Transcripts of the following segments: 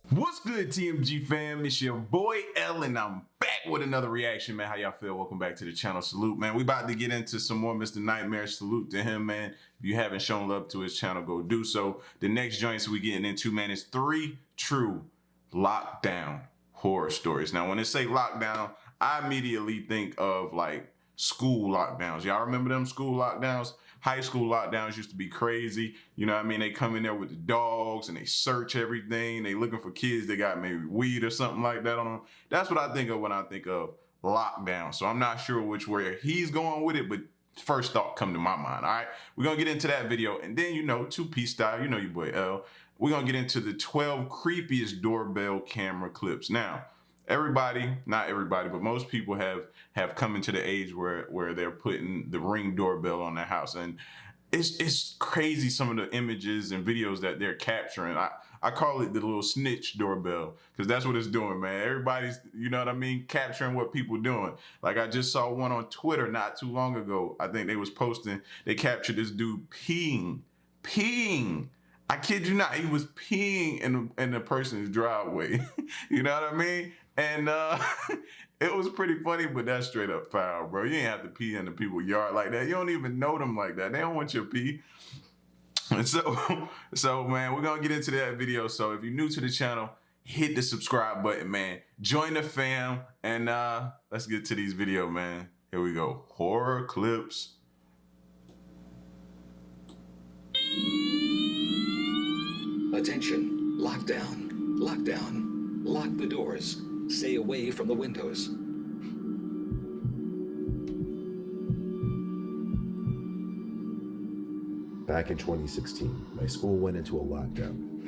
What's good, TMG fam? It's your boy L, and I'm back with another reaction, man. How y'all feel? Welcome back to the channel. Salute, man. We about to get into some more Mr. Nightmare. Salute to him, man. If you haven't shown love to his channel, go do so. The next joints we getting into, man, is 3 true lockdown horror stories. Now, when they say lockdown, I immediately think of like school lockdowns. Y'all remember them school lockdowns? High school lockdowns used to be crazy. You know what I mean? They come in there with the dogs and they search everything. They looking for kids that got maybe weed or something like that on them. That's what I think of when I think of lockdown. So I'm not sure which way he's going with it, but first thought come to my mind. All right, we're gonna get into that video, and then, you know, 2-piece style, you know your boy L, we're gonna get into the 12 creepiest doorbell camera clips. Now, everybody, not everybody, but most people have come into the age where they're putting the Ring doorbell on their house, and it's crazy some of the images and videos that they're capturing. I call it the little snitch doorbell, because that's what it's doing, man. Everybody's, you know what I mean, capturing what people doing. Like, I just saw one on Twitter not too long ago. I think they was posting, they captured this dude peeing. I kid you not, he was peeing in the person's driveway. You know what I mean? And it was pretty funny, but that's straight up foul, bro. You ain't have to pee in the people's yard like that. You don't even know them like that. They don't want your pee. And so man, we're gonna get into that video. So if you're new to the channel, hit the subscribe button, man. Join the fam, and let's get to these videos, man. Here we go. Horror clips. Attention, lockdown, lockdown, lock the doors, stay away from the windows. Back in 2016, my school went into a lockdown.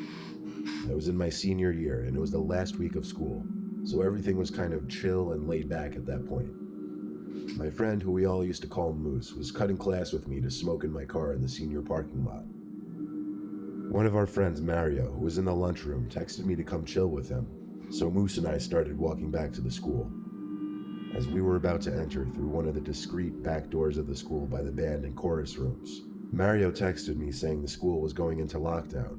I was in my senior year, and it was the last week of school, so everything was kind of chill and laid back at that point. My friend, who we all used to call Moose, was cutting class with me to smoke in my car in the senior parking lot. One of our friends, Mario, who was in the lunchroom, texted me to come chill with him, so Moose and I started walking back to the school. As we were about to enter through one of the discreet back doors of the school by the band and chorus rooms, Mario texted me saying the school was going into lockdown,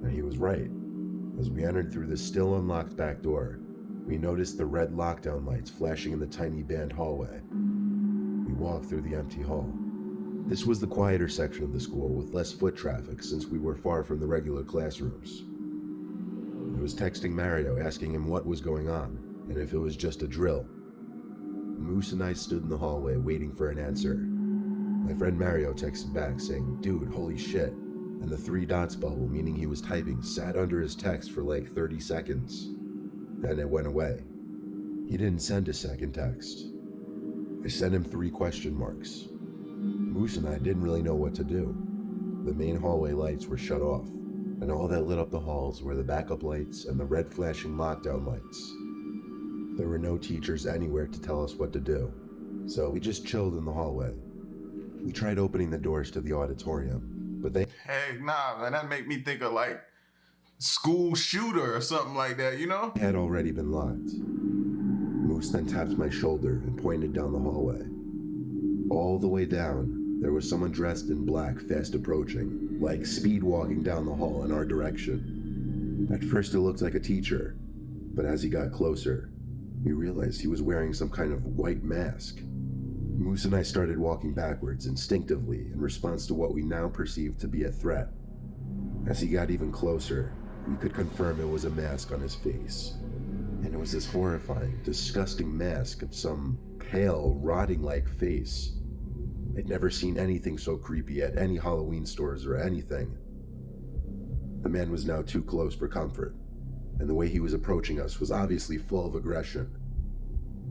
and he was right. As we entered through the still unlocked back door, we noticed the red lockdown lights flashing in the tiny band hallway. We walked through the empty hall. This was the quieter section of the school with less foot traffic since we were far from the regular classrooms. I was texting Mario asking him what was going on and if it was just a drill. Moose and I stood in the hallway waiting for an answer. My friend Mario texted back saying, "Dude, holy shit," and the 3 dots bubble, meaning he was typing, sat under his text for like 30 seconds. Then it went away. He didn't send a second text. I sent him 3 question marks. Moose and I didn't really know what to do. The main hallway lights were shut off, and all that lit up the halls were the backup lights and the red flashing lockdown lights. There were no teachers anywhere to tell us what to do, so we just chilled in the hallway. We tried opening the doors to the auditorium, but they— Hey, nah, man, that make me think of like school shooter or something like that, you know? had already been locked. Moose then tapped my shoulder and pointed down the hallway. All the way down, there was someone dressed in black fast approaching, like speed walking down the hall in our direction. At first it looked like a teacher, but as he got closer, we realized he was wearing some kind of white mask. Moose and I started walking backwards instinctively in response to what we now perceived to be a threat. As he got even closer, we could confirm it was a mask on his face. And it was this horrifying, disgusting mask of some pale, rotting-like face. I'd never seen anything so creepy at any Halloween stores or anything. The man was now too close for comfort, and the way he was approaching us was obviously full of aggression.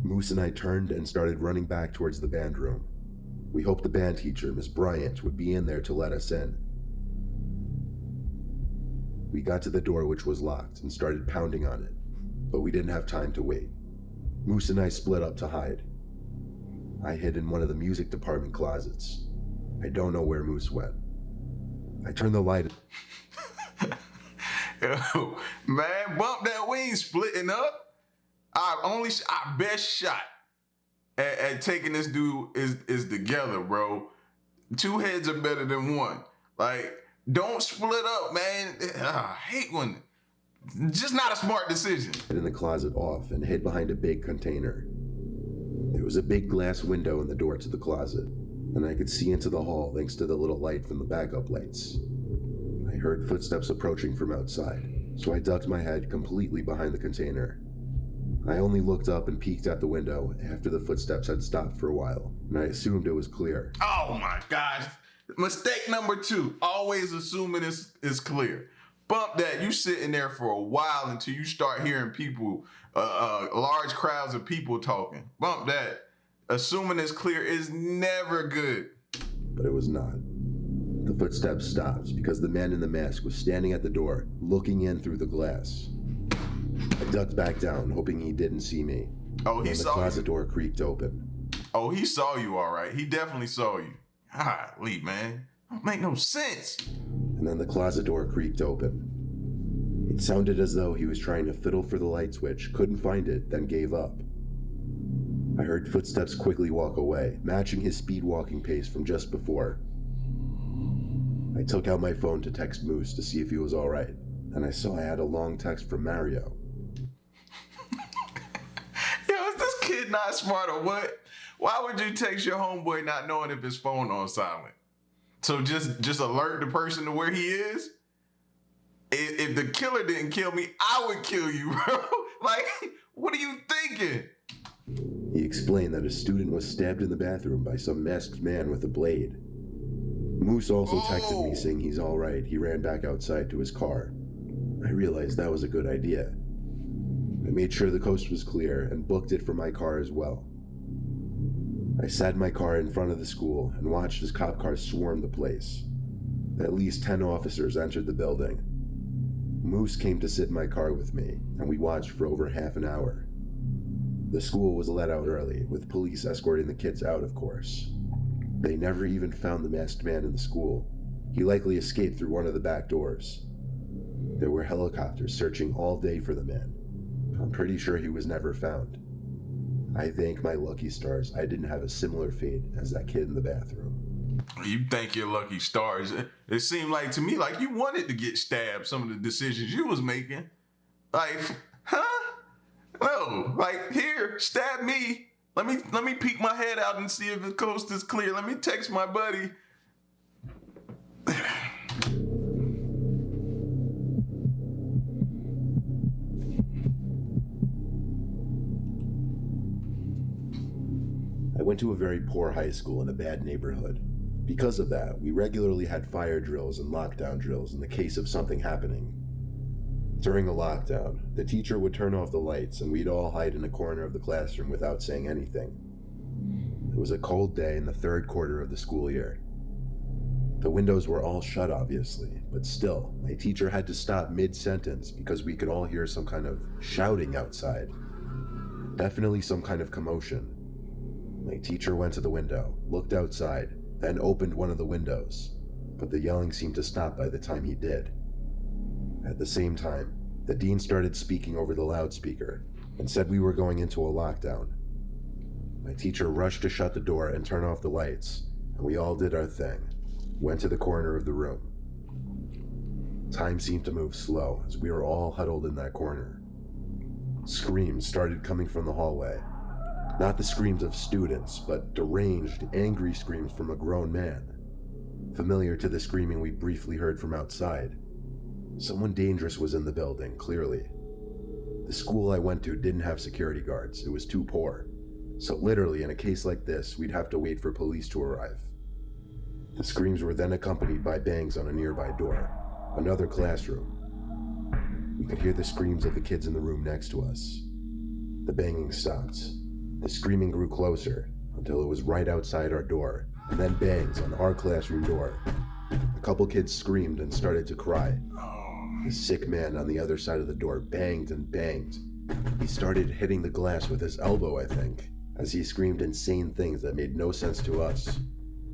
Moose and I turned and started running back towards the band room. We hoped the band teacher, Miss Bryant, would be in there to let us in. We got to the door, which was locked, and started pounding on it, but we didn't have time to wait. Moose and I split up to hide. I hid in one of the music department closets. I don't know where Moose went. I turned the light. Yo, man, bump that, we ain't splitting up. Our best shot at taking this dude is together, bro. 2 heads are better than 1. Like, Don't split up, man. I hate when, just not a smart decision. In the closet off and hid behind a big container. There was a big glass window in the door to the closet, and I could see into the hall thanks to the little light from the backup lights. I heard footsteps approaching from outside, so I ducked my head completely behind the container. I only looked up and peeked out the window after the footsteps had stopped for a while, and I assumed it was clear. Oh my gosh. Mistake number 2, always assuming it's clear. Bump that, you sitting there for a while until you start hearing people, large crowds of people talking. Bump that. Assuming it's clear is never good. But it was not. The footsteps stopped because the man in the mask was standing at the door, looking in through the glass. I ducked back down, hoping he didn't see me. Oh, he saw you. The closet door creaked open. Oh, he saw you, all right. He definitely saw you. Golly, man. Don't make no sense. And then the closet door creaked open. It sounded as though he was trying to fiddle for the light switch, couldn't find it, then gave up. I heard footsteps quickly walk away, matching his speed walking pace from just before. I took out my phone to text Moose to see if he was all right, and I saw I had a long text from Mario. Yo, is this kid not smart or what? Why would you text your homeboy not knowing if his phone on silent? So just alert the person to where he is? If the killer didn't kill me, I would kill you, bro. Like, what are you thinking? He explained that a student was stabbed in the bathroom by some masked man with a blade. Moose also texted me saying he's all right. He ran back outside to his car. I realized that was a good idea. I made sure the coast was clear and booked it for my car as well. I sat my car in front of the school and watched as cop cars swarmed the place. At least 10 officers entered the building. Moose came to sit in my car with me, and we watched for over half an hour. The school was let out early, with police escorting the kids out, of course. They never even found the masked man in the school. He likely escaped through one of the back doors. There were helicopters searching all day for the man. I'm pretty sure he was never found. I thank my lucky stars I didn't have a similar fate as that kid in the bathroom. You thank your lucky stars. It seemed like to me like you wanted to get stabbed, some of the decisions you was making. Like, huh? No, like, here, stab me. Let me peek my head out and see if the coast is clear. Let me text my buddy. I went to a very poor high school in a bad neighborhood. Because of that, we regularly had fire drills and lockdown drills in the case of something happening. During a lockdown, the teacher would turn off the lights and we'd all hide in a corner of the classroom without saying anything. It was a cold day in the third quarter of the school year. The windows were all shut, obviously, but still, my teacher had to stop mid-sentence because we could all hear some kind of shouting outside. Definitely some kind of commotion. My teacher went to the window, looked outside, then opened one of the windows, but the yelling seemed to stop by the time he did. At the same time, the dean started speaking over the loudspeaker and said we were going into a lockdown. My teacher rushed to shut the door and turn off the lights, and we all did our thing, went to the corner of the room. Time seemed to move slow as we were all huddled in that corner. Screams started coming from the hallway. Not the screams of students, but deranged, angry screams from a grown man. Familiar to the screaming we briefly heard from outside. Someone dangerous was in the building, clearly. The school I went to didn't have security guards. It was too poor. So literally, in a case like this, we'd have to wait for police to arrive. The screams were then accompanied by bangs on a nearby door. Another classroom. We could hear the screams of the kids in the room next to us. The banging stopped. The screaming grew closer until it was right outside our door, and then bangs on our classroom door. A couple kids screamed and started to cry. The sick man on the other side of the door banged and banged. He started hitting the glass with his elbow, I think, as he screamed insane things that made no sense to us.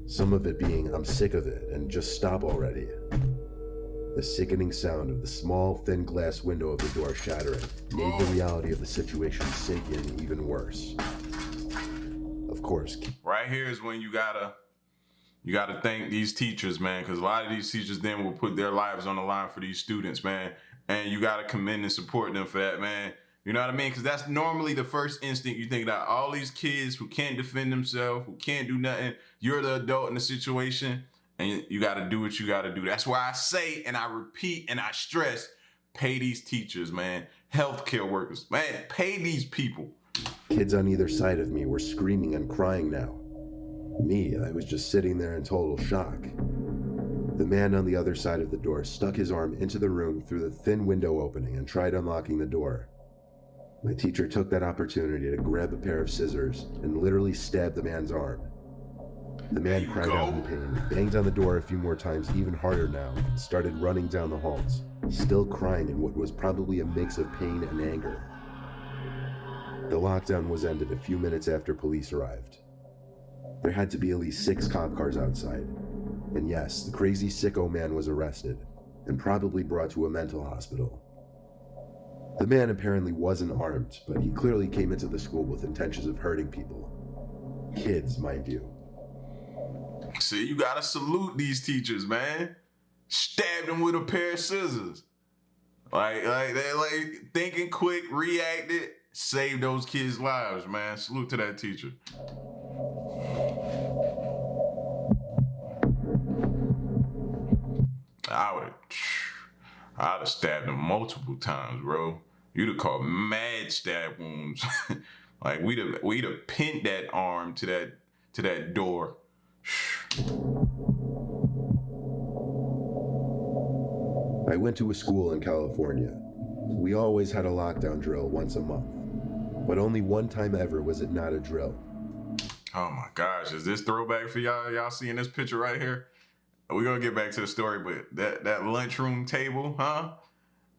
Some of it being, "I'm sick of it," and "just stop already." The sickening sound of the small, thin glass window of the door shattering made the reality of the situation sink in even worse. Of course. Right here is when you gotta You got to thank these teachers, man, because a lot of these teachers then will put their lives on the line for these students, man. And you got to commend and support them for that, man. You know what I mean? Because that's normally the first instinct you think about. All these kids who can't defend themselves, who can't do nothing. You're the adult in the situation, and you got to do what you got to do. That's why I say, and I repeat, and I stress, pay these teachers, man. Healthcare workers, man, pay these people. Kids on either side of me were screaming and crying now. Me, I was just sitting there in total shock. The man on the other side of the door stuck his arm into the room through the thin window opening and tried unlocking the door. My teacher took that opportunity to grab a pair of scissors and literally stabbed the man's arm. The man cried out in pain, banged on the door a few more times, even harder now, and started running down the halls, still crying in what was probably a mix of pain and anger. The lockdown was ended a few minutes after police arrived. There had to be at least 6 cop cars outside. And yes, the crazy sicko man was arrested and probably brought to a mental hospital. The man apparently wasn't armed, but he clearly came into the school with intentions of hurting people. Kids, mind you. See, you gotta salute these teachers, man. Stabbed them with a pair of scissors. Like they thinking quick, reacted, saved those kids' lives, man. Salute to that teacher. I'd have stabbed him multiple times, bro. You'd have caught mad stab wounds. Like we'd have pinned that arm to that door. I went to a school in California. We always had a lockdown drill once a month, but only one time ever was it not a drill. Oh my gosh, is this throwback for y'all? Y'all seeing this picture right here? We're gonna get back to the story, but that lunchroom table, huh?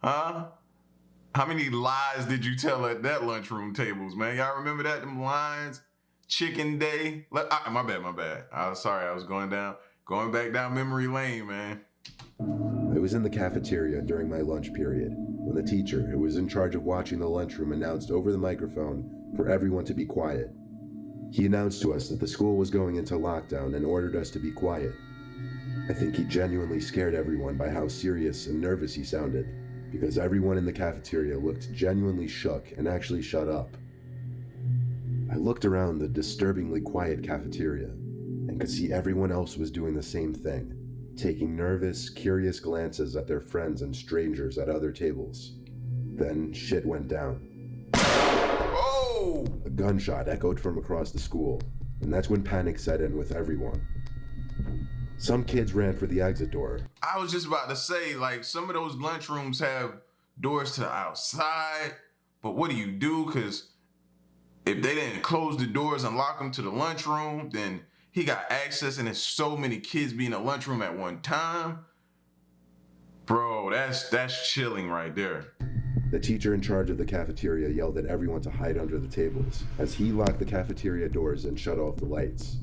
How many lies did you tell at that lunchroom tables, man? Y'all remember that? Them lines? Chicken day? My bad. I was sorry, I was going back down memory lane, man. I was in the cafeteria during my lunch period when the teacher, who was in charge of watching the lunchroom, announced over the microphone for everyone to be quiet. He announced to us that the school was going into lockdown and ordered us to be quiet. I think he genuinely scared everyone by how serious and nervous he sounded, because everyone in the cafeteria looked genuinely shook and actually shut up. I looked around the disturbingly quiet cafeteria and could see everyone else was doing the same thing, taking nervous, curious glances at their friends and strangers at other tables. Then shit went down. Oh! A gunshot echoed from across the school, and that's when panic set in with everyone. Some kids ran for the exit door. I was just about to say, like, some of those lunchrooms have doors to the outside, but what do you do? Because if they didn't close the doors and lock them to the lunchroom, then he got access, and there's so many kids being in a lunchroom at one time. Bro, that's chilling right there. The teacher in charge of the cafeteria yelled at everyone to hide under the tables as he locked the cafeteria doors and shut off the lights.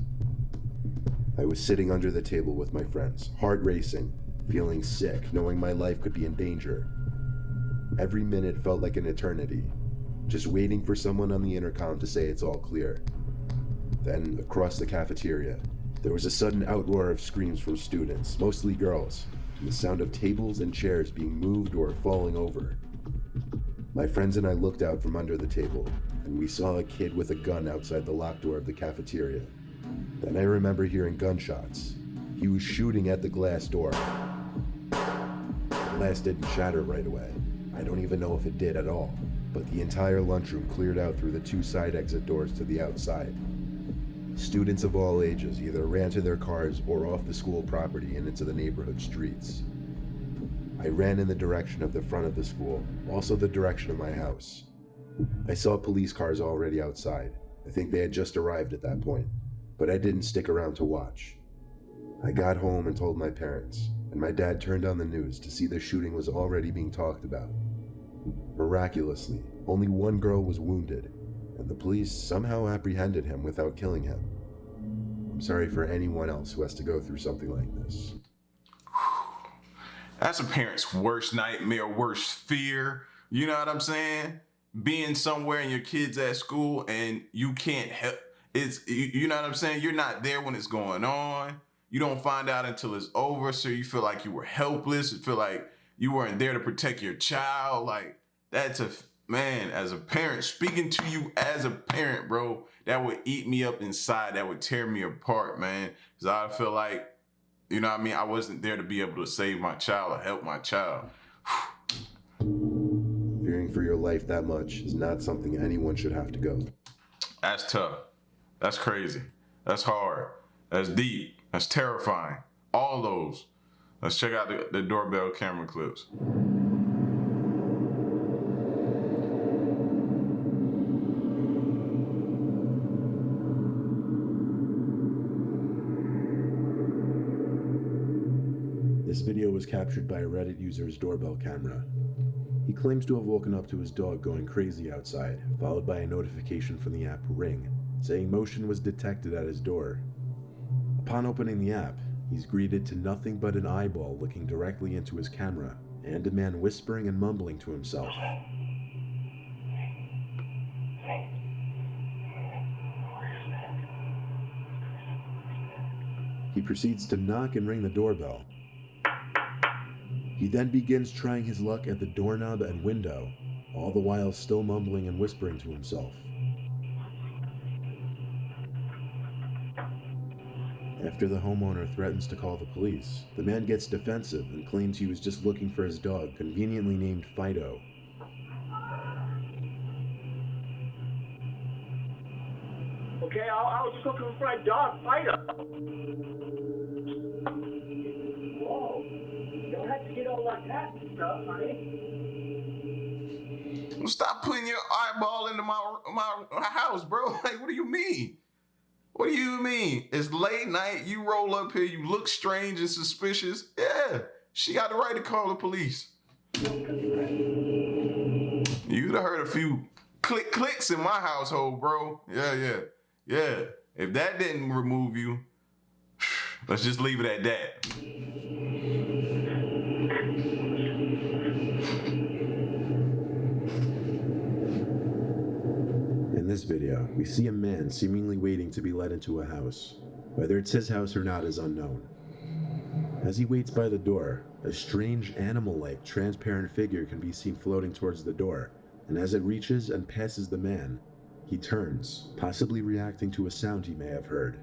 I was sitting under the table with my friends, heart racing, feeling sick, knowing my life could be in danger. Every minute felt like an eternity, just waiting for someone on the intercom to say it's all clear. Then, across the cafeteria, there was a sudden outroar of screams from students, mostly girls, and the sound of tables and chairs being moved or falling over. My friends and I looked out from under the table, and we saw a kid with a gun outside the locked door of the cafeteria. Then I remember hearing gunshots. He was shooting at the glass door. The glass didn't shatter right away. I don't even know if it did at all, but the entire lunchroom cleared out through the 2 side exit doors to the outside. Students of all ages either ran to their cars or off the school property and into the neighborhood streets. I ran in the direction of the front of the school, also the direction of my house. I saw police cars already outside. I think they had just arrived at that point, but I didn't stick around to watch. I got home and told my parents, and my dad turned on the news to see the shooting was already being talked about. Miraculously, only one girl was wounded, and the police somehow apprehended him without killing him. I'm sorry for anyone else who has to go through something like this. That's a parent's worst nightmare, worst fear. You know what I'm saying? Being somewhere and your kid's at school and you can't help. You know what I'm saying? You're not there when it's going on. you don't find out until it's over. So you feel like you were helpless. You feel like you weren't there to protect your child. Like, that's man, as a parent, speaking to you as a parent, bro, that would eat me up inside. That would tear me apart, man. Because I feel like, you know what I mean? I wasn't there to be able to save my child or help my child. Fearing for your life that much is not something anyone should have to go through. That's tough. That's crazy. That's hard. That's deep. That's terrifying. All those. Let's check out the doorbell camera clips. This video was captured by a Reddit user's doorbell camera. He claims to have woken up to his dog going crazy outside, followed by a notification from the app Ring, saying motion was detected at his door. Upon opening the app, he's greeted to nothing but an eyeball looking directly into his camera, and a man whispering and mumbling to himself. He proceeds to knock and ring the doorbell. He then begins trying his luck at the doorknob and window, all the while still mumbling and whispering to himself. After the homeowner threatens to call the police, the man gets defensive and claims he was just looking for his dog, conveniently named Fido. Okay, I was just looking for my dog, Fido. Whoa. You don't have to get all like that and stuff, honey. Stop putting your eyeball into my house, bro. Like, what do you mean? What do you mean? It's late night, you roll up here, you look strange and suspicious. Yeah, she got the right to call the police. You'd have heard a few clicks in my household, bro. Yeah. If that didn't remove you, let's just leave it at that. In this video, we see a man seemingly waiting to be let into a house. Whether it's his house or not is unknown. As he waits by the door, a strange animal-like transparent figure can be seen floating towards the door, and as it reaches and passes the man, he turns, possibly reacting to a sound he may have heard.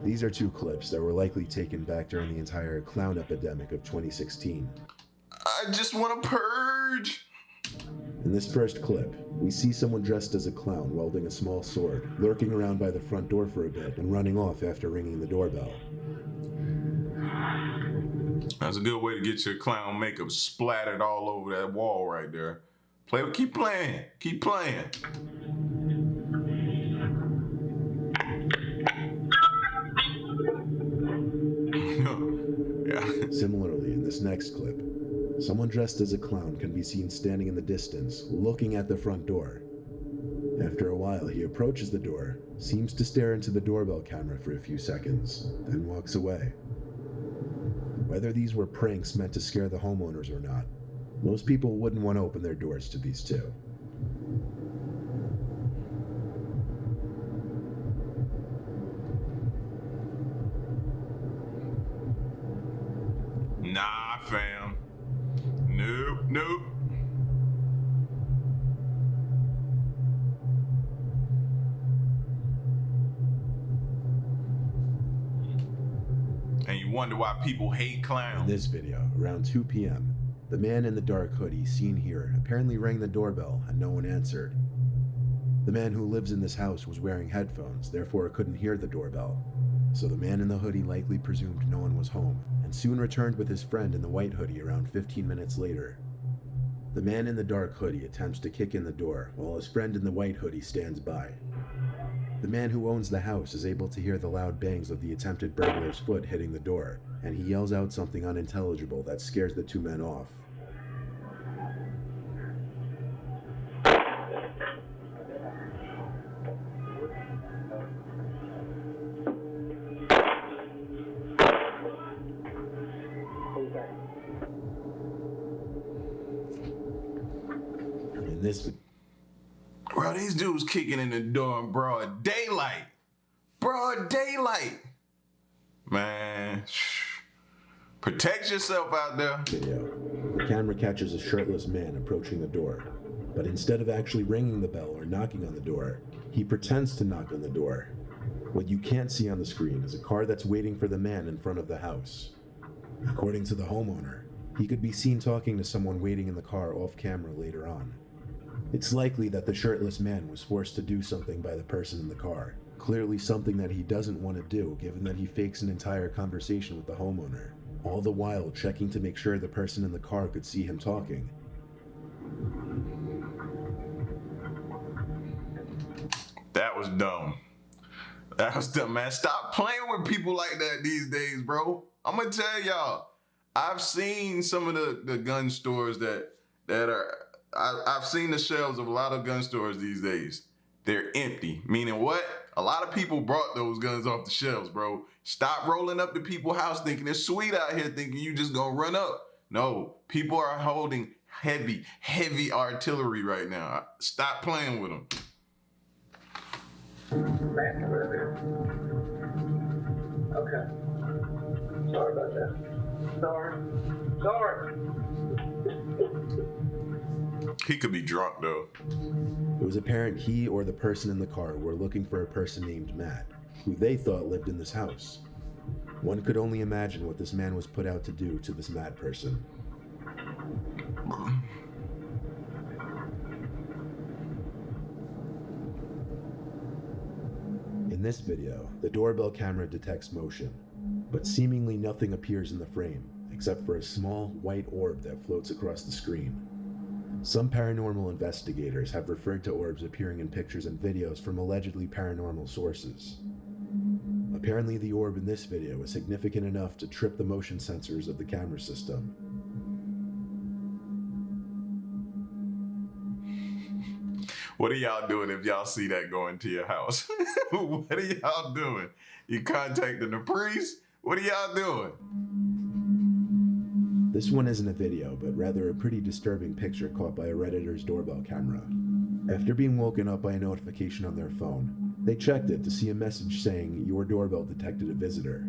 These are two clips that were likely taken back during the entire clown epidemic of 2016. I just want to purge. In this first clip, we see someone dressed as a clown wielding a small sword, lurking around by the front door for a bit and running off after ringing the doorbell. That's a good way to get your clown makeup splattered all over that wall right there. Keep playing. Yeah. Similarly, in this next clip, someone dressed as a clown can be seen standing in the distance, looking at the front door. After a while, he approaches the door, seems to stare into the doorbell camera for a few seconds, then walks away. Whether these were pranks meant to scare the homeowners or not, most people wouldn't want to open their doors to these two. Nah, fam. Nope. And you wonder why people hate clowns. In this video, around 2 p.m., the man in the dark hoodie seen here apparently rang the doorbell and no one answered. The man who lives in this house was wearing headphones, therefore couldn't hear the doorbell. So the man in the hoodie likely presumed no one was home, and soon returned with his friend in the white hoodie around 15 minutes later. The man in the dark hoodie attempts to kick in the door, while his friend in the white hoodie stands by. The man who owns the house is able to hear the loud bangs of the attempted burglar's foot hitting the door, and he yells out something unintelligible that scares the two men off. this Bro, these dudes kicking in the door in broad daylight. Broad daylight. Man, protect yourself out there. video, the camera catches a shirtless man approaching the door. But instead of actually ringing the bell or knocking on the door, he pretends to knock on the door. What you can't see on the screen is a car that's waiting for the man in front of the house. According to the homeowner, he could be seen talking to someone waiting in the car off camera later on. It's likely that the shirtless man was forced to do something by the person in the car, clearly something that he doesn't want to do given that he fakes an entire conversation with the homeowner, all the while checking to make sure the person in the car could see him talking. That was dumb. That was dumb, man. Stop playing with people like that these days, bro. I'm gonna tell y'all, I've seen some of the gun stores I've seen the shelves of a lot of gun stores these days. They're empty. Meaning what? A lot of people brought those guns off the shelves, bro. Stop rolling up to people's house thinking it's sweet out here, thinking you just gonna run up. No, people are holding heavy artillery right now. Stop playing with them. Okay. Sorry about that. Sorry. He could be drunk though. It was apparent he or the person in the car were looking for a person named Matt, who they thought lived in this house. One could only imagine what this man was put out to do to this Matt person. In this video, the doorbell camera detects motion, but seemingly nothing appears in the frame, except for a small white orb that floats across the screen. Some paranormal investigators have referred to orbs appearing in pictures and videos from allegedly paranormal sources. Apparently the orb in this video is significant enough to trip the motion sensors of the camera system. What are y'all doing if y'all see that going to your house? What are y'all doing? You contacting the priest? What are y'all doing? This one isn't a video, but rather a pretty disturbing picture caught by a Redditor's doorbell camera. After being woken up by a notification on their phone, they checked it to see a message saying, "Your doorbell detected a visitor."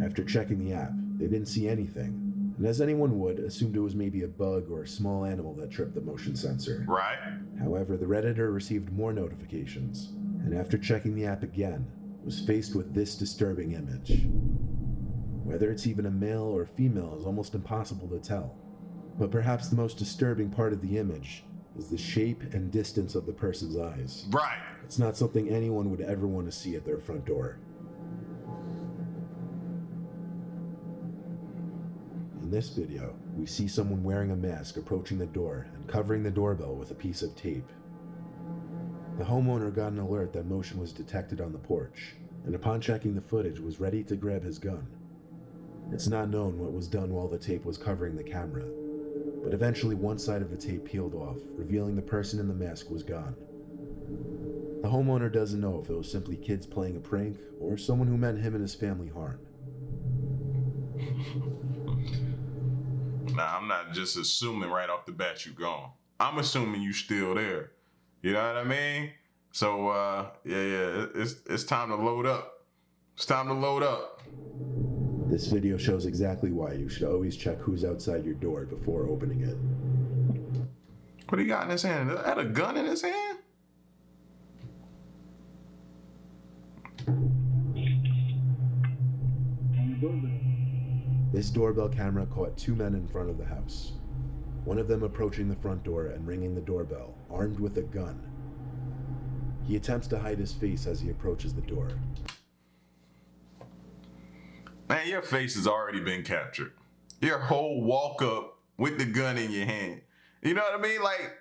After checking the app, they didn't see anything, and as anyone would, assumed it was maybe a bug or a small animal that tripped the motion sensor. Right? However, the Redditor received more notifications, and after checking the app again, was faced with this disturbing image. Whether it's even a male or female is almost impossible to tell, but perhaps the most disturbing part of the image is the shape and distance of the person's eyes. Right. It's not something anyone would ever want to see at their front door. In this video, we see someone wearing a mask approaching the door and covering the doorbell with a piece of tape. The homeowner got an alert that motion was detected on the porch, and upon checking the footage was ready to grab his gun. It's not known what was done while the tape was covering the camera, but eventually one side of the tape peeled off, revealing the person in the mask was gone. The homeowner doesn't know if it was simply kids playing a prank or someone who meant him and his family harm. Nah, I'm not just assuming right off the bat you gone. I'm assuming you still there. You know what I mean? So, it's time to load up. It's time to load up. This video shows exactly why you should always check who's outside your door before opening it. What do you got in his hand? Is that a gun in his hand? This doorbell camera caught two men in front of the house. One of them approaching the front door and ringing the doorbell, armed with a gun. He attempts to hide his face as he approaches the door. Man, your face has already been captured. Your whole walk up with the gun in your hand. You know what I mean? Like,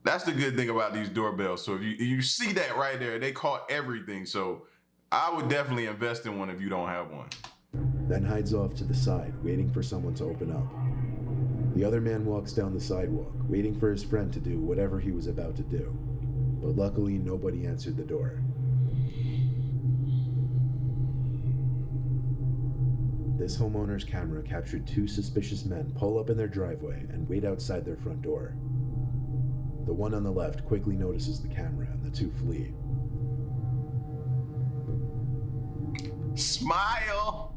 that's the good thing about these doorbells. So if you see that right there, they caught everything. So I would definitely invest in one if you don't have one. Then hides off to the side, waiting for someone to open up. The other man walks down the sidewalk, waiting for his friend to do whatever he was about to do. But luckily, nobody answered the door. This homeowner's camera captured two suspicious men pull up in their driveway and wait outside their front door. The one on the left quickly notices the camera and the two flee. Smile.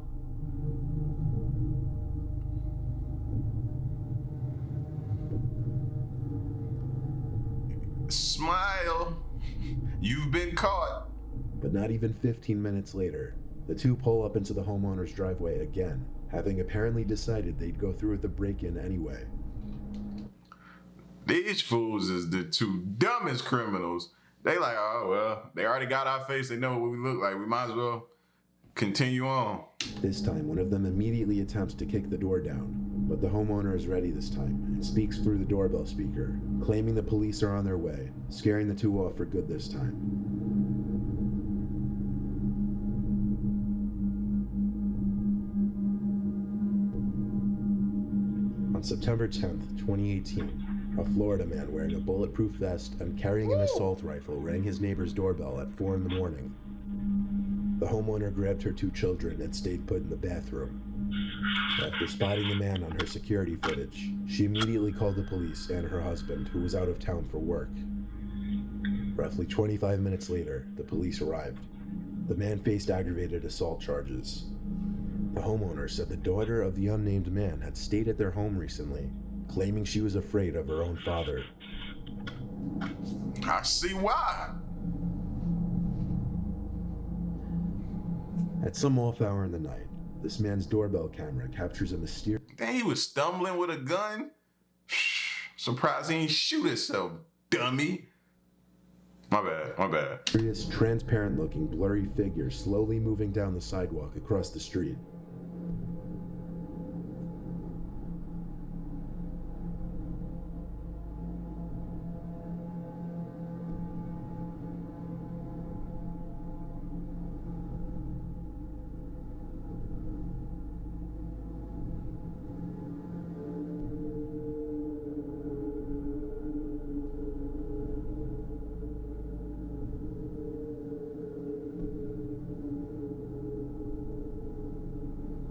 Smile. You've been caught. But not even 15 minutes later, the two pull up into the homeowner's driveway again, having apparently decided they'd go through with the break-in anyway. These fools is the two dumbest criminals. They like, oh, well, they already got our face. They know what we look like. We might as well continue on. This time, one of them immediately attempts to kick the door down, but the homeowner is ready this time and speaks through the doorbell speaker, claiming the police are on their way, scaring the two off for good this time. On September 10th, 2018, a Florida man wearing a bulletproof vest and carrying an assault rifle rang his neighbor's doorbell at 4 in the morning. The homeowner grabbed her two children and stayed put in the bathroom. After spotting the man on her security footage, she immediately called the police and her husband, who was out of town for work. Roughly 25 minutes later, the police arrived. The man faced aggravated assault charges. The homeowner said the daughter of the unnamed man had stayed at their home recently, claiming she was afraid of her own father. I see why. At some off hour in the night, this man's doorbell camera captures a mysterious... Dang, he was stumbling with a gun? Surprised he ain't shoot himself, dummy. My bad. Transparent-looking, blurry figure slowly moving down the sidewalk across the street.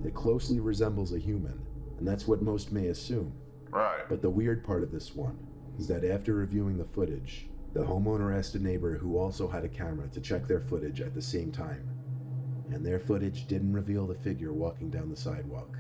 It closely resembles a human, and that's what most may assume. Right. But the weird part of this one is that after reviewing the footage, the homeowner asked a neighbor who also had a camera to check their footage at the same time. And their footage didn't reveal the figure walking down the sidewalk.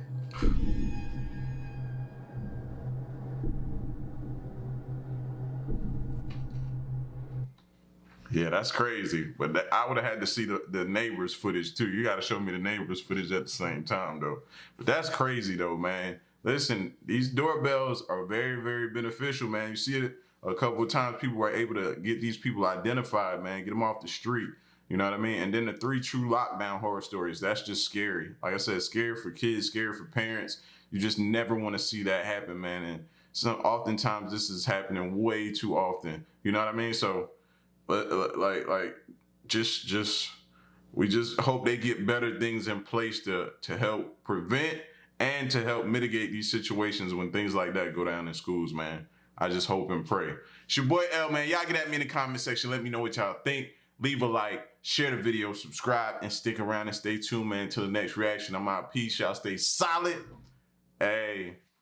Yeah, that's crazy. But I would have had to see the neighbor's footage too. You got to show me the neighbor's footage at the same time though. But that's crazy though, man. Listen, these doorbells are very, very beneficial, man. You see it a couple of times. People are able to get these people identified, man, get them off the street. You know what I mean? And then the 3 true lockdown horror stories, that's just scary. Like I said, scary for kids, scary for parents. You just never want to see that happen, man. And oftentimes this is happening way too often. You know what I mean? So, but we just hope they get better things in place to help prevent and to help mitigate these situations when things like that go down in schools, man. I just hope and pray. It's your boy L, man. Y'all get at me in the comment section. Let me know what y'all think. Leave a like, share the video, subscribe, and stick around and stay tuned, man, until the next reaction. I'm out. Peace. Y'all stay solid. Hey.